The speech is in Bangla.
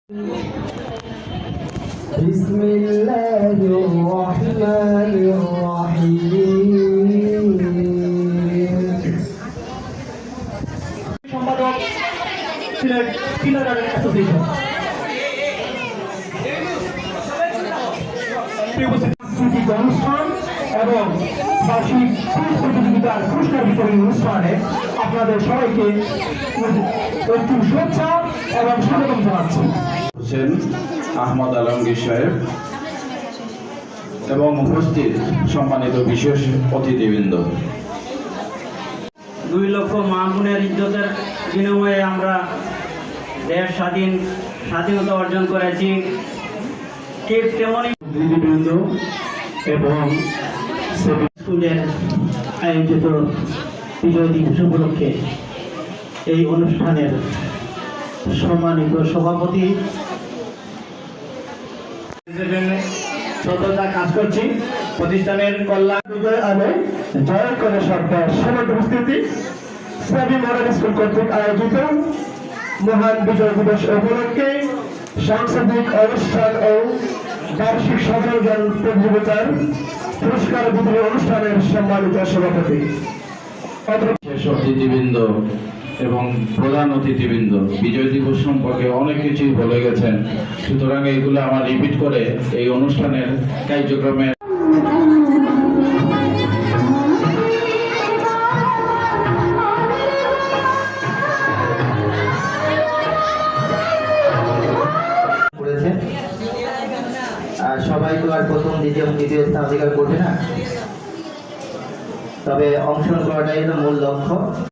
বিসমিল্লাহিররহমানিররহিম। সম্পাদক সিলেট কিন্ডারগার্টেন অ্যাসোসিয়েশন। সাংস্কৃতিক অনুষ্ঠান এবং বার্ষিক কুইজ প্রতিযোগিতার পুরস্কার বিতরণী অনুষ্ঠানে আপনাদের সবাইকে একটু শুভেচ্ছা এবং স্বাগতম জানাচ্ছি। হোসেন আহমদ আলমগীর সাহেব এবং উপস্থিত সম্মানিত বিশেষ অতিথিবৃন্দ, 2 লক্ষ মা বোনের ইজ্জতের বিনিময়ে আমরা দেশ স্বাধীনতা অর্জন করেছি। ঠিক তেমনই অতিথিবৃন্দ এবং স্কুলের আয়োজিত বিজয় দিবস উপলক্ষে এই অনুষ্ঠানের সম্মানিত সভাপতি সততা কাজ করছি প্রতিষ্ঠানের কল্যাণ বিজয় আনে জয় করে সরকার সমাজ উপস্থিতি সাবি মডেল স্কুল কর্তৃক আয়োজিত মহান বিজয় দিবস উপলক্ষে সাংস্কৃতিক অনুষ্ঠান ও বার্ষিক সফল জ্ঞান প্রতিযোগিতার পুরস্কার বিতরণী অনুষ্ঠানের সম্মানিত সভাপতি বিশেষ অতিথিবৃন্দ এবং প্রধান অতিথিবৃন্দ বিজয় দিবস সম্পর্কে অনেক কিছুই বলে গেছেন, সুতরাং এইগুলো আমার রিপিট করে এই অনুষ্ঠানের কার্যক্রমে সবাই তো আর প্রথম দ্বিতীয় এবং তৃতীয় স্থান অধিকার করবে না, তবে অংশগ্রহণ করাটাই হলো মূল লক্ষ্য।